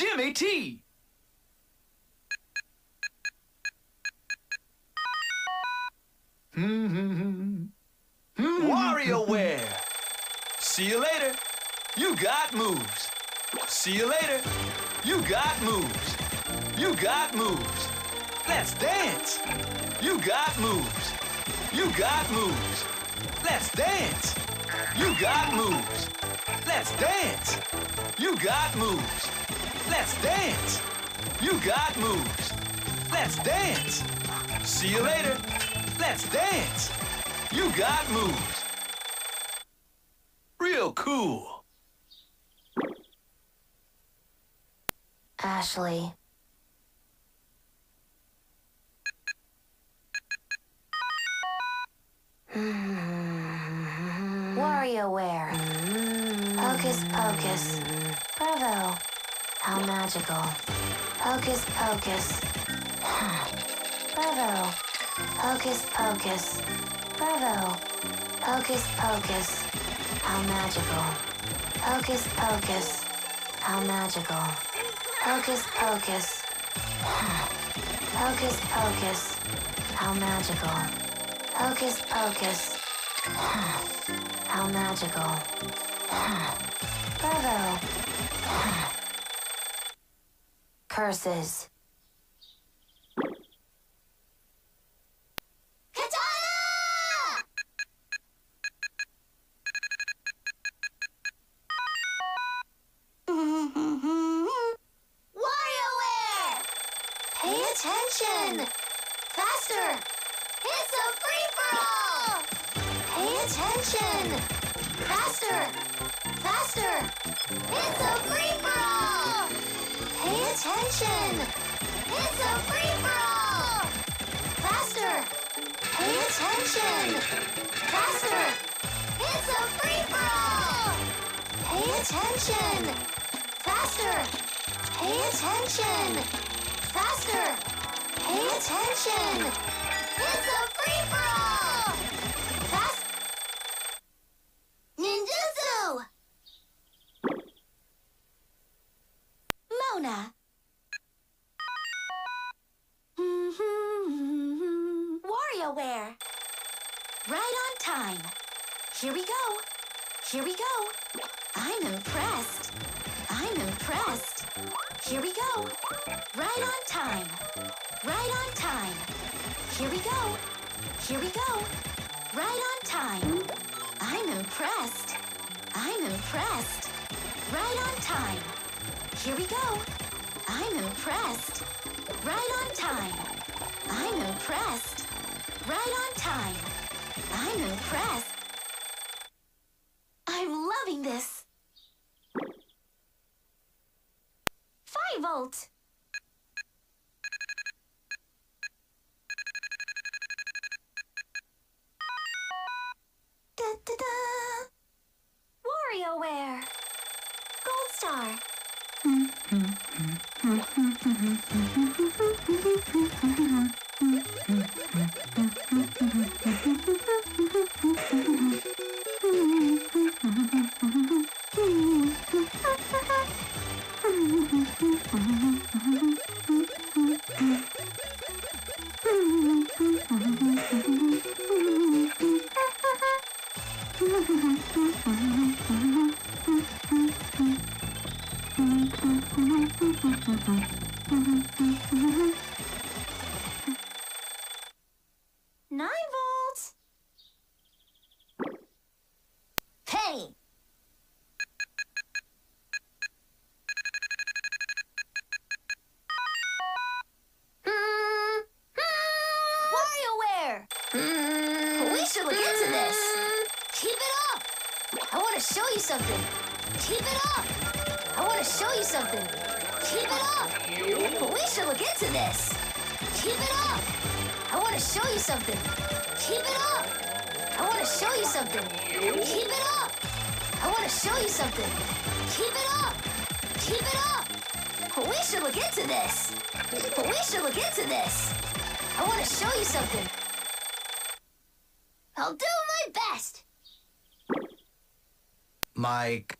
Jimmy T. WarioWare. See you later. You got moves. See you later. You got moves. You got moves. Let's dance. You got moves. You got moves. Let's dance. You got moves. Let's dance. You got moves. Let's dance. You got moves. Let's dance. See you later. Let's dance. You got moves. Real cool. Ashley. WarioWare. Hocus Pocus. Bravo. How magical. Hocus Pocus. Bravo. Hocus Pocus. Bravo. Hocus Pocus. How magical. Hocus Pocus. How magical. Hocus Pocus. Hocus Pocus. How magical. Hocus Pocus. How magical. Bravo. Curses. Attention! Faster! It's a free-for-all! Pay attention! Faster! Faster! It's a free-for-all! Pay attention! It's a free-for-all! Faster! Pay attention! Faster! It's a free-for-all! Pay attention! Faster! Pay attention! Faster! Pay attention! It's a free-for-all! Fast! Ninjutsu! Mona. WarioWare. Right on time. Here we go. Here we go. I'm impressed. I'm impressed. Here we go. Right on time. Right on time. Here we go. Here we go. Right on time. I'm impressed. I'm impressed. Right on time. Here we go. I'm impressed. Right on time. I'm impressed. Right on time. I'm impressed. I'm loving this. 5-volt. Da-da-da. WarioWare. Gold Star. We should look into this. Keep it up. I want to show you something. Keep it up. I want to show you something. Keep it up. We should look into this. Keep it up. I want to show you something. Keep it up. I want to show you something. Keep it up. I want to show you something. Keep it up. Keep it up. We should look into this. We should look into this. I want to show you something. I'll do my best. Mike.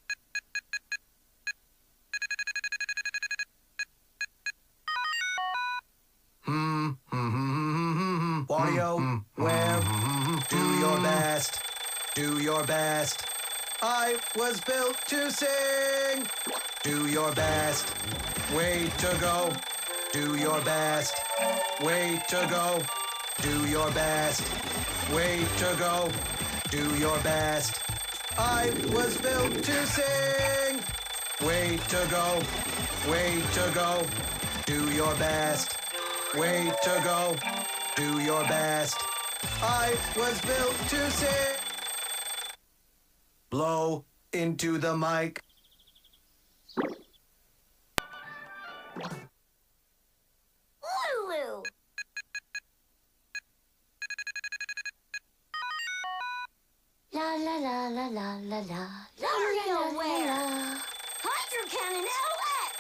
WarioWare. Do your best. Do your best. I was built to sing. Do your best. Way to go. Do your best. Way to go. Do your best. Way to go. Do your best. I was built to sing. Way to go. Way to go. Do your best. Way to go. Do your best. I was built to sing. Blow into the mic. Lulu! La la la la la la la. WarioWare! Hydro Cannon LX!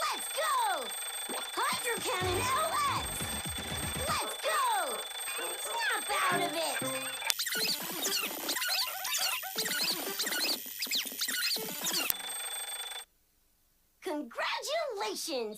Let's go! Hydro Cannon LX! Let's go! Snap out of it! Congratulations!